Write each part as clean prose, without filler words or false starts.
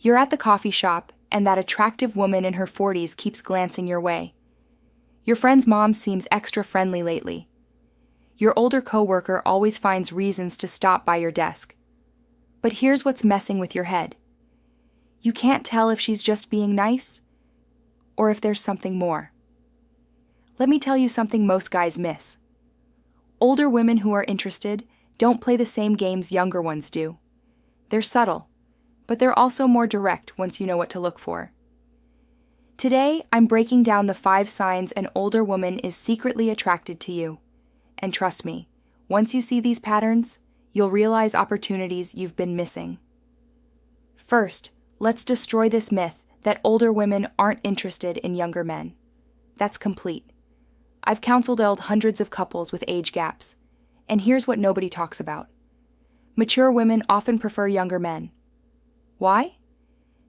You're at the coffee shop, and that attractive woman in her 40s keeps glancing your way. Your friend's mom seems extra friendly lately. Your older coworker always finds reasons to stop by your desk. But here's what's messing with your head. You can't tell if she's just being nice, or if there's something more. Let me tell you something most guys miss. Older women who are interested don't play the same games younger ones do. They're subtle, but they're also more direct once you know what to look for. Today, I'm breaking down the 5 signs an older woman is secretly attracted to you. And trust me, once you see these patterns, you'll realize opportunities you've been missing. First, let's destroy this myth that older women aren't interested in younger men. That's complete. I've counseled hundreds of couples with age gaps, and here's what nobody talks about. Mature women often prefer younger men. Why?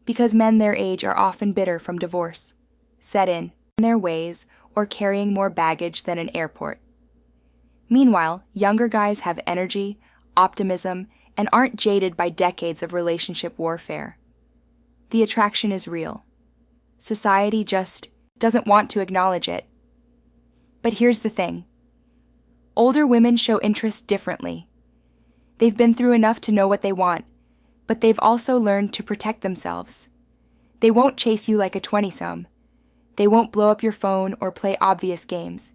Because men their age are often bitter from divorce, set in their ways, or carrying more baggage than an airport. Meanwhile, younger guys have energy, optimism, and aren't jaded by decades of relationship warfare. The attraction is real. Society just doesn't want to acknowledge it. But here's the thing. Older women show interest differently. They've been through enough to know what they want, but they've also learned to protect themselves. They won't chase you like a 20-some. They won't blow up your phone or play obvious games.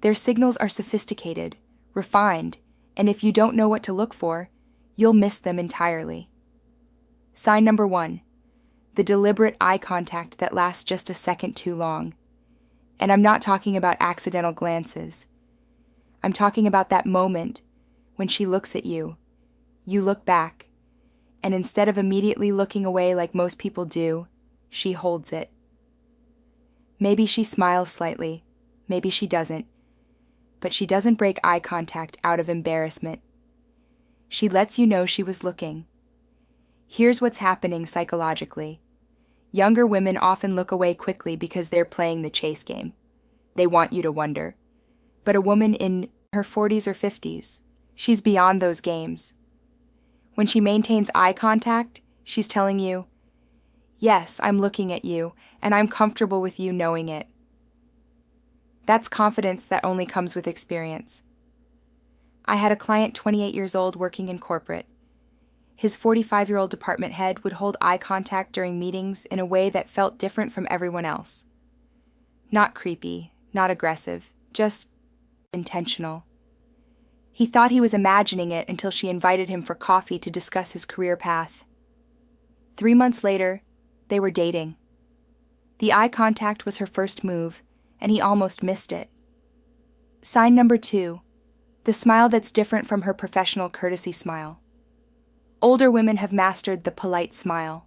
Their signals are sophisticated, refined, and if you don't know what to look for, you'll miss them entirely. Sign number 1, the deliberate eye contact that lasts just a second too long. And I'm not talking about accidental glances. I'm talking about that moment when she looks at you, you look back, and instead of immediately looking away like most people do, she holds it. Maybe she smiles slightly, maybe she doesn't, but she doesn't break eye contact out of embarrassment. She lets you know she was looking. Here's what's happening psychologically. Younger women often look away quickly because they're playing the chase game. They want you to wonder. But a woman in her 40s or 50s, she's beyond those games. When she maintains eye contact, she's telling you, yes, I'm looking at you, and I'm comfortable with you knowing it. That's confidence that only comes with experience. I had a client 28 years old working in corporate. His 45-year-old department head would hold eye contact during meetings in a way that felt different from everyone else. Not creepy, not aggressive, just intentional. He thought he was imagining it until she invited him for coffee to discuss his career path. 3 months later, they were dating. The eye contact was her first move, and he almost missed it. Sign number 2, the smile that's different from her professional courtesy smile. Older women have mastered the polite smile.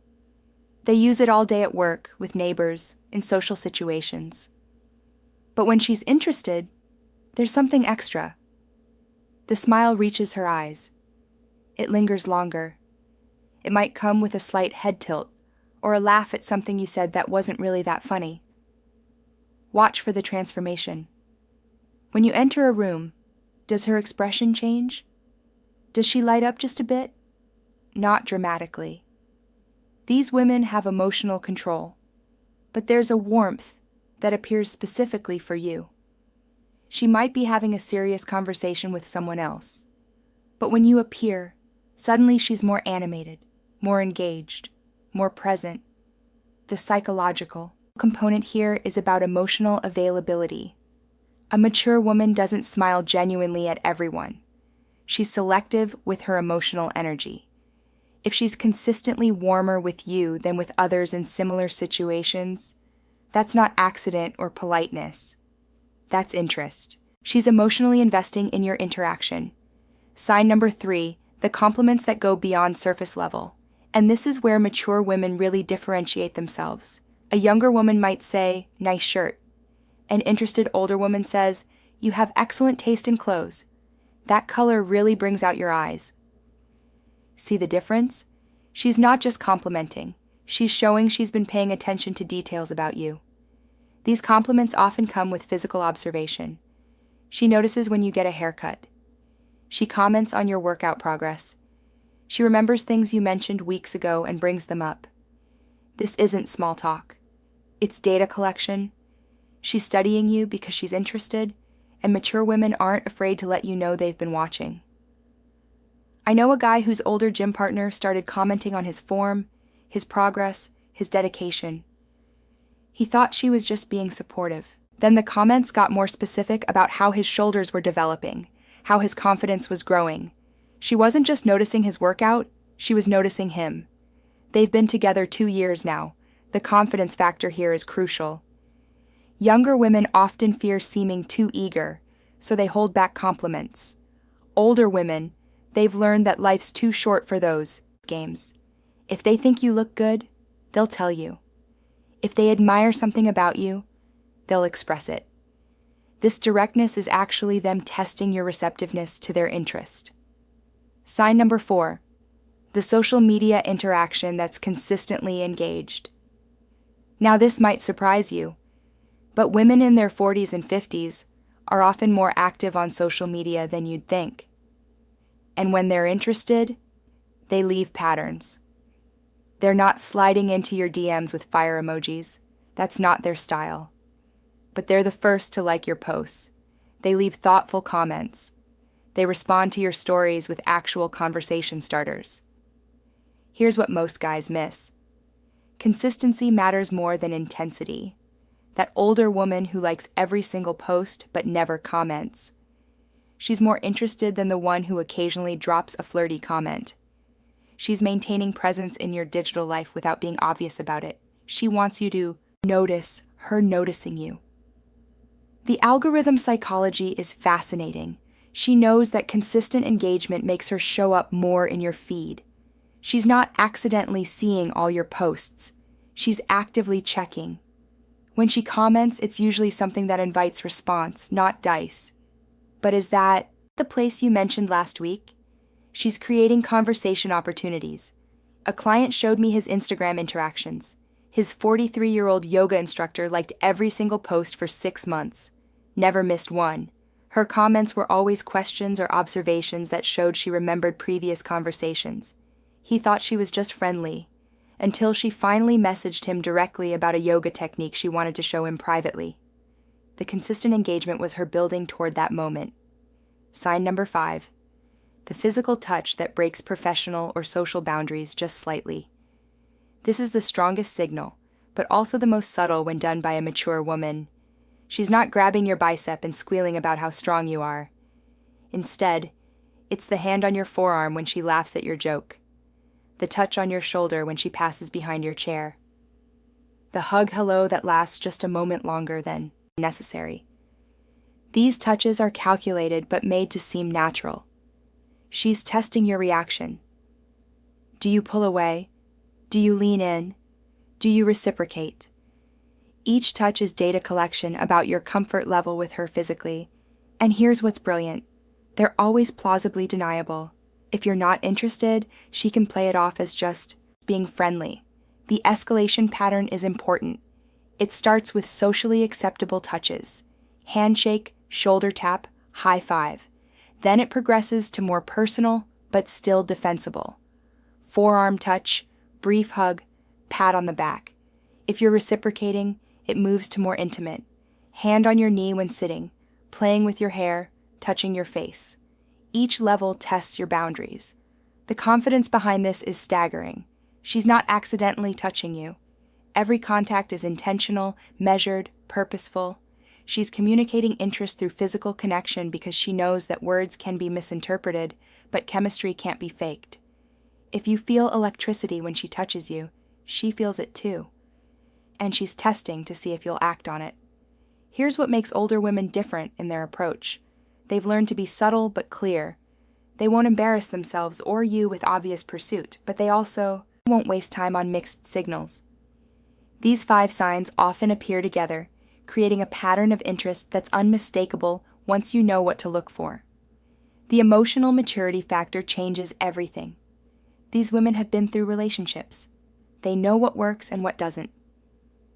They use it all day at work, with neighbors, in social situations. But when she's interested, there's something extra. The smile reaches her eyes. It lingers longer. It might come with a slight head tilt, or a laugh at something you said that wasn't really that funny. Watch for the transformation. When you enter a room, does her expression change? Does she light up just a bit? Not dramatically. These women have emotional control, but there's a warmth that appears specifically for you. She might be having a serious conversation with someone else, but when you appear, suddenly she's more animated, more engaged, more present. The psychological component here is about emotional availability. A mature woman doesn't smile genuinely at everyone. She's selective with her emotional energy. If she's consistently warmer with you than with others in similar situations, that's not accident or politeness. That's interest. She's emotionally investing in your interaction. Sign number 3, the compliments that go beyond surface level. And this is where mature women really differentiate themselves. A younger woman might say, "Nice shirt." An interested older woman says, "You have excellent taste in clothes. That color really brings out your eyes." See the difference? She's not just complimenting. She's showing she's been paying attention to details about you. These compliments often come with physical observation. She notices when you get a haircut. She comments on your workout progress. She remembers things you mentioned weeks ago and brings them up. This isn't small talk. It's data collection. She's studying you because she's interested, and mature women aren't afraid to let you know they've been watching. I know a guy whose older gym partner started commenting on his form, his progress, his dedication. He thought she was just being supportive. Then the comments got more specific about how his shoulders were developing, how his confidence was growing. She wasn't just noticing his workout, she was noticing him. They've been together 2 years now. The confidence factor here is crucial. Younger women often fear seeming too eager, so they hold back compliments. Older women, they've learned that life's too short for those games. If they think you look good, they'll tell you. If they admire something about you, they'll express it. This directness is actually them testing your receptiveness to their interest. Sign number 4, the social media interaction that's consistently engaged. Now this might surprise you, but women in their 40s and 50s are often more active on social media than you'd think. And when they're interested, they leave patterns. They're not sliding into your DMs with fire emojis. That's not their style. But they're the first to like your posts. They leave thoughtful comments. They respond to your stories with actual conversation starters. Here's what most guys miss. Consistency matters more than intensity. That older woman who likes every single post but never comments. She's more interested than the one who occasionally drops a flirty comment. She's maintaining presence in your digital life without being obvious about it. She wants you to notice her noticing you. The algorithm psychology is fascinating. She knows that consistent engagement makes her show up more in your feed. She's not accidentally seeing all your posts. She's actively checking. When she comments, it's usually something that invites response, not dice. But is that the place you mentioned last week? She's creating conversation opportunities. A client showed me his Instagram interactions. His 43-year-old yoga instructor liked every single post for 6 months. Never missed one. Her comments were always questions or observations that showed she remembered previous conversations. He thought she was just friendly, until she finally messaged him directly about a yoga technique she wanted to show him privately. The consistent engagement was her building toward that moment. Sign number 5. The physical touch that breaks professional or social boundaries just slightly. This is the strongest signal, but also the most subtle when done by a mature woman. She's not grabbing your bicep and squealing about how strong you are. Instead, it's the hand on your forearm when she laughs at your joke. The touch on your shoulder when she passes behind your chair. The hug hello that lasts just a moment longer than necessary. These touches are calculated but made to seem natural. She's testing your reaction. Do you pull away? Do you lean in? Do you reciprocate? Each touch is data collection about your comfort level with her physically. And here's what's brilliant. They're always plausibly deniable. If you're not interested, she can play it off as just being friendly. The escalation pattern is important. It starts with socially acceptable touches. Handshake, shoulder tap, high five. Then it progresses to more personal, but still defensible. Forearm touch, brief hug, pat on the back. If you're reciprocating, it moves to more intimate. Hand on your knee when sitting, playing with your hair, touching your face. Each level tests your boundaries. The confidence behind this is staggering. She's not accidentally touching you. Every contact is intentional, measured, purposeful. She's communicating interest through physical connection because she knows that words can be misinterpreted, but chemistry can't be faked. If you feel electricity when she touches you, she feels it too. And she's testing to see if you'll act on it. Here's what makes older women different in their approach. They've learned to be subtle but clear. They won't embarrass themselves or you with obvious pursuit, but they also won't waste time on mixed signals. These 5 signs often appear together, creating a pattern of interest that's unmistakable once you know what to look for. The emotional maturity factor changes everything. These women have been through relationships. They know what works and what doesn't.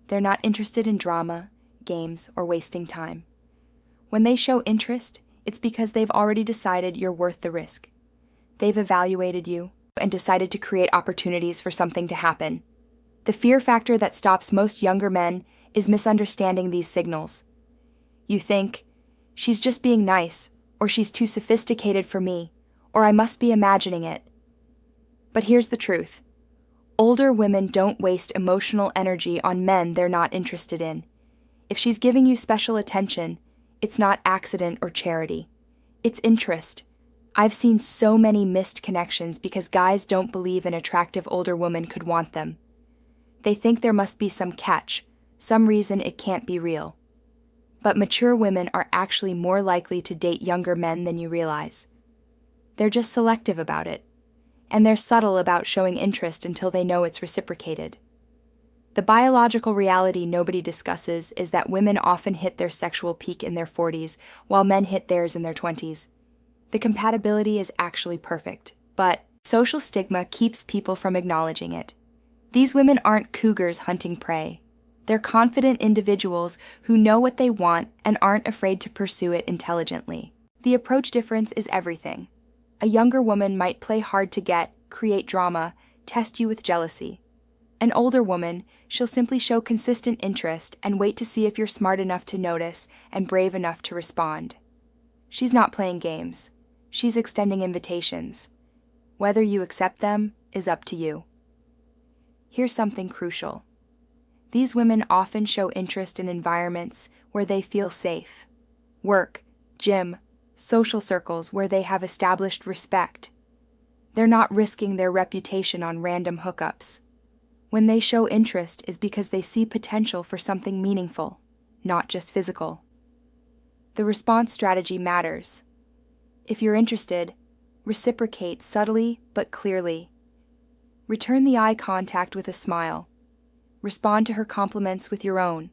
They're not interested in drama, games, or wasting time. When they show interest, it's because they've already decided you're worth the risk. They've evaluated you, and decided to create opportunities for something to happen. The fear factor that stops most younger men is misunderstanding these signals. You think, she's just being nice, or she's too sophisticated for me, or I must be imagining it. But here's the truth. Older women don't waste emotional energy on men they're not interested in. If she's giving you special attention, it's not accident or charity. It's interest. I've seen so many missed connections because guys don't believe an attractive older woman could want them. They think there must be some catch, some reason it can't be real. But mature women are actually more likely to date younger men than you realize. They're just selective about it, and they're subtle about showing interest until they know it's reciprocated. The biological reality nobody discusses is that women often hit their sexual peak in their 40s, while men hit theirs in their 20s. The compatibility is actually perfect, but social stigma keeps people from acknowledging it. These women aren't cougars hunting prey. They're confident individuals who know what they want and aren't afraid to pursue it intelligently. The approach difference is everything. A younger woman might play hard to get, create drama, test you with jealousy. An older woman, she'll simply show consistent interest and wait to see if you're smart enough to notice and brave enough to respond. She's not playing games. She's extending invitations. Whether you accept them is up to you. Here's something crucial. These women often show interest in environments where they feel safe. Work, gym, social circles where they have established respect. They're not risking their reputation on random hookups. When they show interest is because they see potential for something meaningful, not just physical. The response strategy matters. If you're interested, reciprocate subtly but clearly. Return the eye contact with a smile. Respond to her compliments with your own.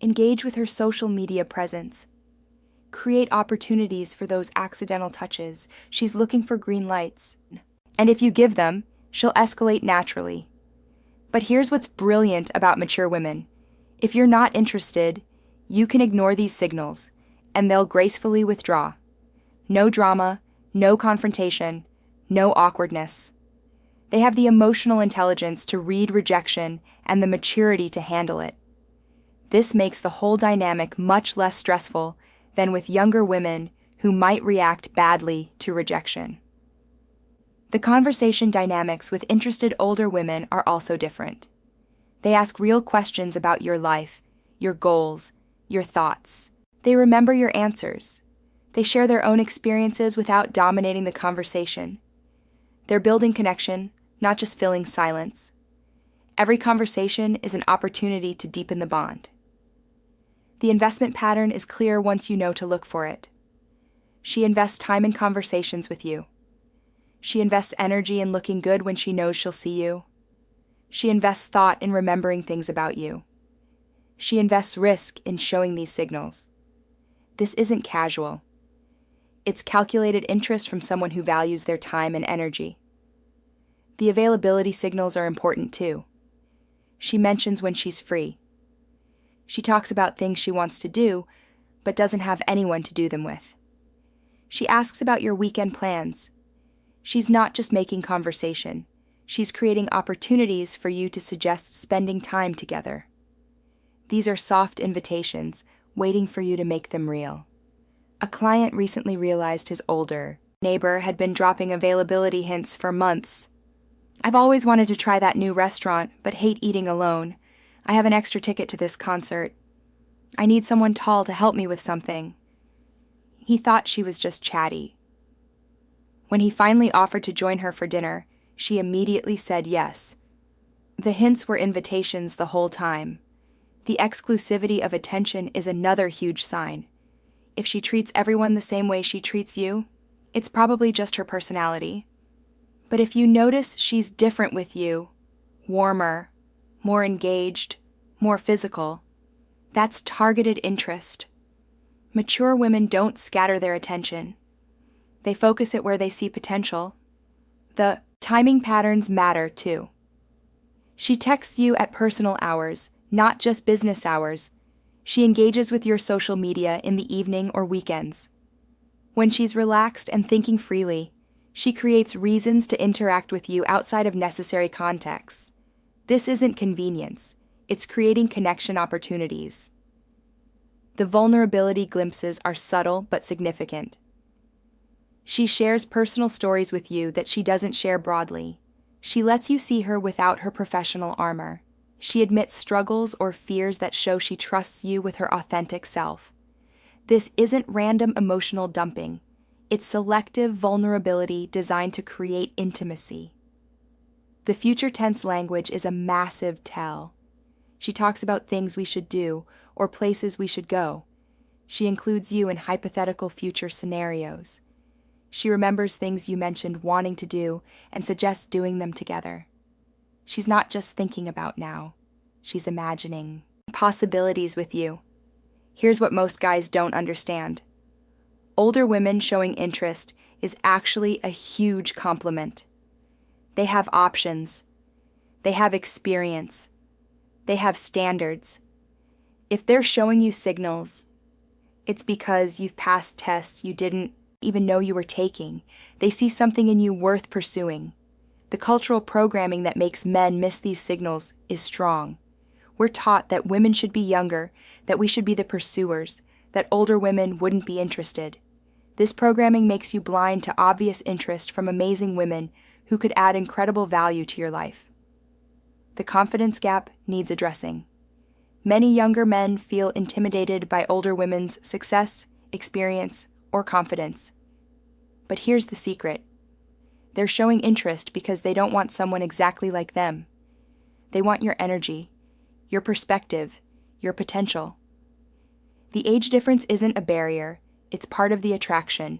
Engage with her social media presence. Create opportunities for those accidental touches. She's looking for green lights. And if you give them, she'll escalate naturally. But here's what's brilliant about mature women. If you're not interested, you can ignore these signals, and they'll gracefully withdraw. No drama, no confrontation, no awkwardness. They have the emotional intelligence to read rejection and the maturity to handle it. This makes the whole dynamic much less stressful than with younger women who might react badly to rejection. The conversation dynamics with interested older women are also different. They ask real questions about your life, your goals, your thoughts. They remember your answers. They share their own experiences without dominating the conversation. They're building connection, not just filling silence. Every conversation is an opportunity to deepen the bond. The investment pattern is clear once you know to look for it. She invests time in conversations with you. She invests energy in looking good when she knows she'll see you. She invests thought in remembering things about you. She invests risk in showing these signals. This isn't casual. It's calculated interest from someone who values their time and energy. The availability signals are important too. She mentions when she's free. She talks about things she wants to do, but doesn't have anyone to do them with. She asks about your weekend plans. She's not just making conversation. She's creating opportunities for you to suggest spending time together. These are soft invitations, waiting for you to make them real. A client recently realized his older neighbor had been dropping availability hints for months. I've always wanted to try that new restaurant, but hate eating alone. I have an extra ticket to this concert. I need someone tall to help me with something. He thought she was just chatty. When he finally offered to join her for dinner, she immediately said yes. The hints were invitations the whole time. The exclusivity of attention is another huge sign. If she treats everyone the same way she treats you, it's probably just her personality. But if you notice she's different with you, warmer, more engaged, more physical, that's targeted interest. Mature women don't scatter their attention. They focus it where they see potential. The timing patterns matter too. She texts you at personal hours, not just business hours. She engages with your social media in the evening or weekends. When she's relaxed and thinking freely, She creates reasons to interact with you outside of necessary contexts. This isn't convenience, it's creating connection opportunities. The vulnerability glimpses are subtle but significant. She shares personal stories with you that she doesn't share broadly. She lets you see her without her professional armor. She admits struggles or fears that show she trusts you with her authentic self. This isn't random emotional dumping. It's selective vulnerability designed to create intimacy. The future tense language is a massive tell. She talks about things we should do or places we should go. She includes you in hypothetical future scenarios. She remembers things you mentioned wanting to do and suggests doing them together. She's not just thinking about now. She's imagining possibilities with you. Here's what most guys don't understand. Older women showing interest is actually a huge compliment. They have options. They have experience. They have standards. If they're showing you signals, it's because you've passed tests you didn't even know you were taking. They see something in you worth pursuing. The cultural programming that makes men miss these signals is strong. We're taught that women should be younger, that we should be the pursuers, that older women wouldn't be interested. This programming makes you blind to obvious interest from amazing women who could add incredible value to your life. The confidence gap needs addressing. Many younger men feel intimidated by older women's success, experience, or confidence. But here's the secret. They're showing interest because they don't want someone exactly like them. They want your energy, your perspective, your potential. The age difference isn't a barrier, it's part of the attraction.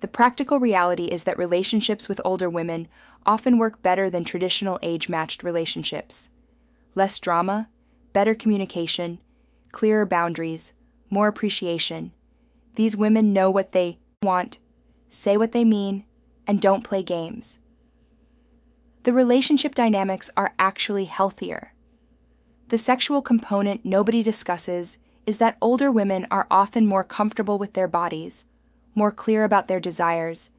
The practical reality is that relationships with older women often work better than traditional age-matched relationships. Less drama, better communication, clearer boundaries, more appreciation. These women know what they want, say what they mean, and don't play games. The relationship dynamics are actually healthier. The sexual component nobody discusses is that older women are often more comfortable with their bodies, more clear about their desires,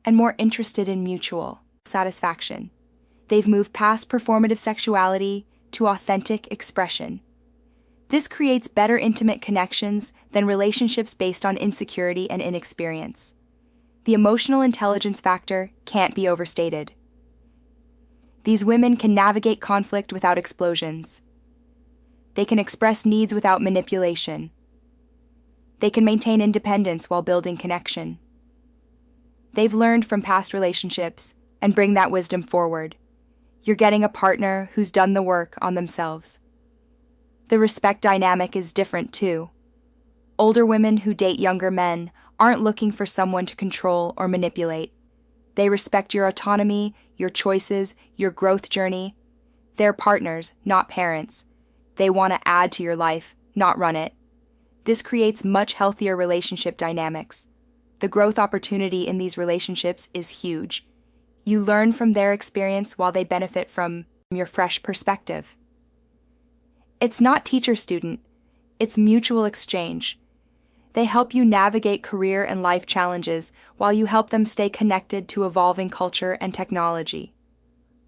and more interested in mutual satisfaction. They've moved past performative sexuality to authentic expression. This creates better intimate connections than relationships based on insecurity and inexperience. The emotional intelligence factor can't be overstated. These women can navigate conflict without explosions. They can express needs without manipulation. They can maintain independence while building connection. They've learned from past relationships and bring that wisdom forward. You're getting a partner who's done the work on themselves. The respect dynamic is different too. Older women who date younger men aren't looking for someone to control or manipulate. They respect your autonomy, your choices, your growth journey. They're partners, not parents. They want to add to your life, not run it. This creates much healthier relationship dynamics. The growth opportunity in these relationships is huge. You learn from their experience while they benefit from your fresh perspective. It's not teacher-student, it's mutual exchange. They help you navigate career and life challenges while you help them stay connected to evolving culture and technology.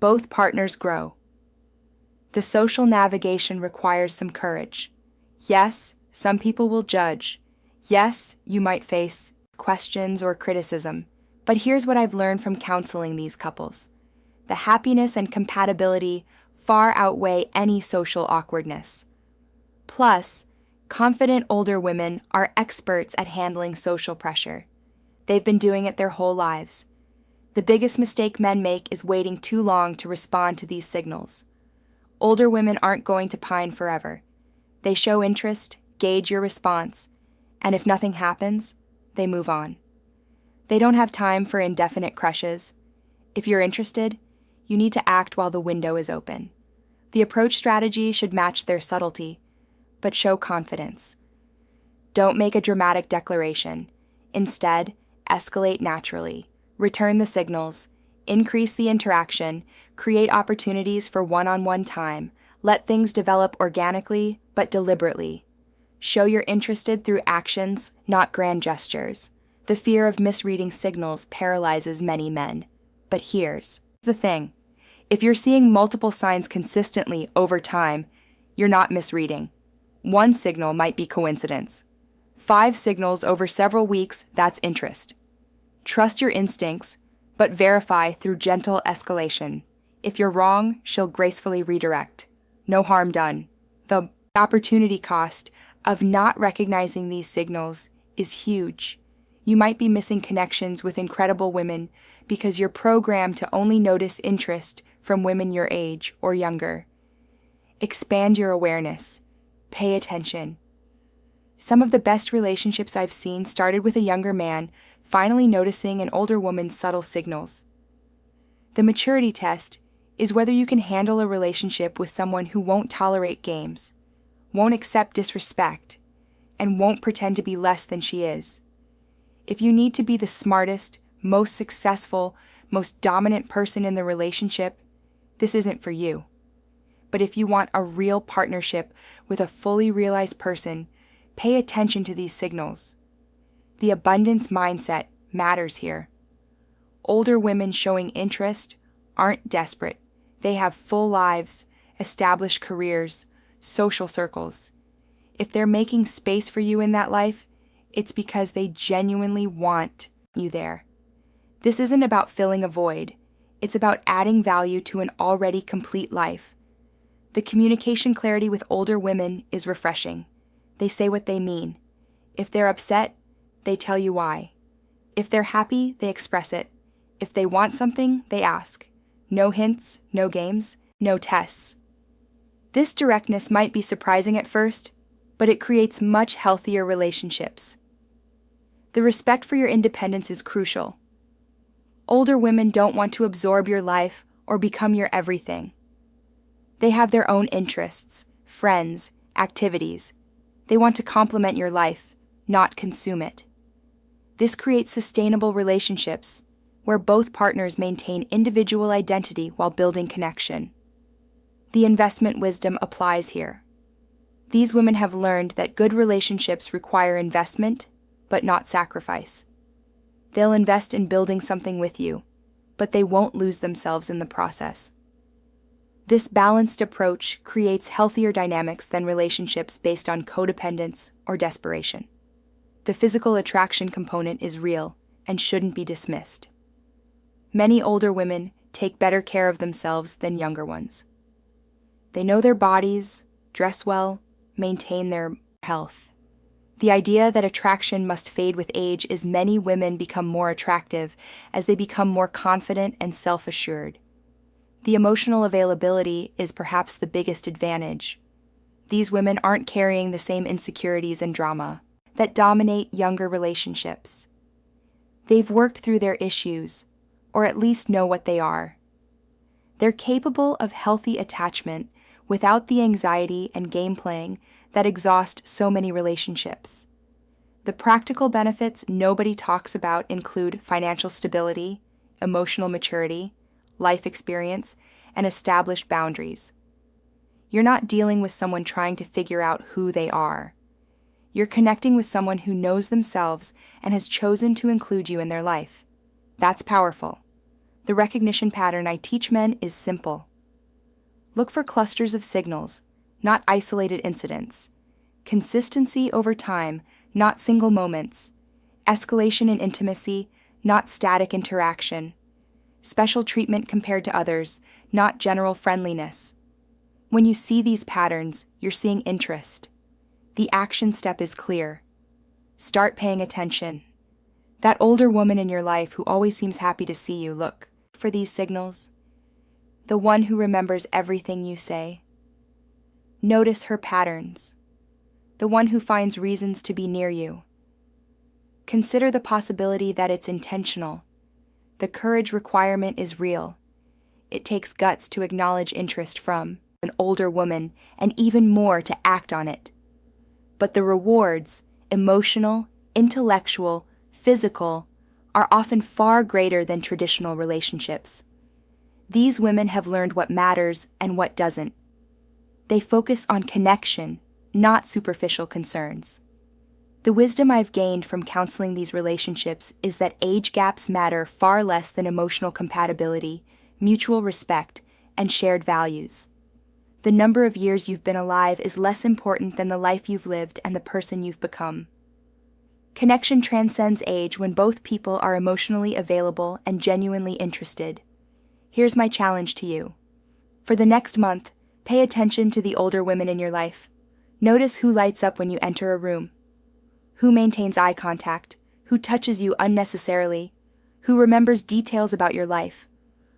Both partners grow. The social navigation requires some courage. Yes, some people will judge. Yes, you might face questions or criticism. But here's what I've learned from counseling these couples. The happiness and compatibility far outweigh any social awkwardness. Plus, confident older women are experts at handling social pressure. They've been doing it their whole lives. The biggest mistake men make is waiting too long to respond to these signals. Older women aren't going to pine forever. They show interest, gauge your response, and if nothing happens, they move on. They don't have time for indefinite crushes. If you're interested, you need to act while the window is open. The approach strategy should match their subtlety, but show confidence. Don't make a dramatic declaration. Instead, escalate naturally. Return the signals. Increase the interaction. Create opportunities for one-on-one time. Let things develop organically, but deliberately. Show you're interested through actions, not grand gestures. The fear of misreading signals paralyzes many men. But here's the thing. If you're seeing multiple signs consistently over time, you're not misreading. One signal might be coincidence. 5 signals over several weeks, that's interest. Trust your instincts, but verify through gentle escalation. If you're wrong, she'll gracefully redirect. No harm done. The opportunity cost of not recognizing these signals is huge. You might be missing connections with incredible women because you're programmed to only notice interest from women your age or younger. Expand your awareness. Pay attention. Some of the best relationships I've seen started with a younger man finally noticing an older woman's subtle signals. The maturity test is whether you can handle a relationship with someone who won't tolerate games, won't accept disrespect, and won't pretend to be less than she is. If you need to be the smartest, most successful, most dominant person in the relationship, this isn't for you. But if you want a real partnership with a fully realized person, pay attention to these signals. The abundance mindset matters here. Older women showing interest aren't desperate. They have full lives, established careers, social circles. If they're making space for you in that life, it's because they genuinely want you there. This isn't about filling a void. It's about adding value to an already complete life. The communication clarity with older women is refreshing. They say what they mean. If they're upset, they tell you why. If they're happy, they express it. If they want something, they ask. No hints, no games, no tests. This directness might be surprising at first, but it creates much healthier relationships. The respect for your independence is crucial. Older women don't want to absorb your life or become your everything. They have their own interests, friends, activities. They want to complement your life, not consume it. This creates sustainable relationships where both partners maintain individual identity while building connection. The investment wisdom applies here. These women have learned that good relationships require investment, but not sacrifice. They'll invest in building something with you, but they won't lose themselves in the process. This balanced approach creates healthier dynamics than relationships based on codependence or desperation. The physical attraction component is real and shouldn't be dismissed. Many older women take better care of themselves than younger ones. They know their bodies, dress well, maintain their health. The idea that attraction must fade with age is many women become more attractive as they become more confident and self-assured. The emotional availability is perhaps the biggest advantage. These women aren't carrying the same insecurities and drama that dominate younger relationships. They've worked through their issues, or at least know what they are. They're capable of healthy attachment without the anxiety and game playing that exhaust so many relationships. The practical benefits nobody talks about include financial stability, emotional maturity, life experience, and established boundaries. You're not dealing with someone trying to figure out who they are. You're connecting with someone who knows themselves and has chosen to include you in their life. That's powerful. The recognition pattern I teach men is simple. Look for clusters of signals, not isolated incidents. Consistency over time, not single moments. Escalation in intimacy, not static interaction. Special treatment compared to others, not general friendliness. When you see these patterns, you're seeing interest. The action step is clear. Start paying attention. That older woman in your life who always seems happy to see you, look for these signals. The one who remembers everything you say. Notice her patterns. The one who finds reasons to be near you. Consider the possibility that it's intentional. The courage requirement is real. It takes guts to acknowledge interest from an older woman and even more to act on it. But the rewards, emotional, intellectual, physical, are often far greater than traditional relationships. These women have learned what matters and what doesn't. They focus on connection, not superficial concerns. The wisdom I've gained from counseling these relationships is that age gaps matter far less than emotional compatibility, mutual respect, and shared values. The number of years you've been alive is less important than the life you've lived and the person you've become. Connection transcends age when both people are emotionally available and genuinely interested. Here's my challenge to you. For the next month, pay attention to the older women in your life. Notice who lights up when you enter a room, who maintains eye contact, who touches you unnecessarily, who remembers details about your life,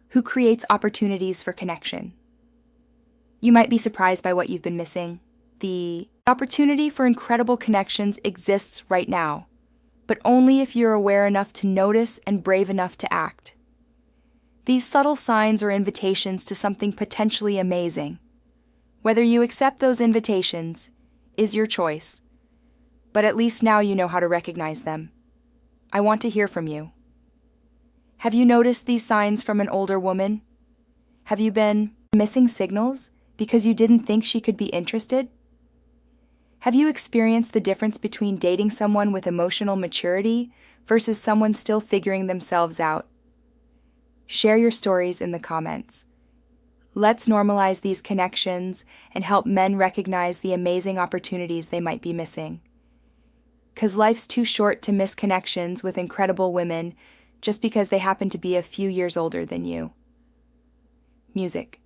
who creates opportunities for connection. You might be surprised by what you've been missing. The opportunity for incredible connections exists right now, but only if you're aware enough to notice and brave enough to act. These subtle signs are invitations to something potentially amazing. Whether you accept those invitations is your choice, but at least now you know how to recognize them. I want to hear from you. Have you noticed these signs from an older woman? Have you been missing signals because you didn't think she could be interested? Have you experienced the difference between dating someone with emotional maturity versus someone still figuring themselves out? Share your stories in the comments. Let's normalize these connections and help men recognize the amazing opportunities they might be missing. 'Cause life's too short to miss connections with incredible women just because they happen to be a few years older than you. Music.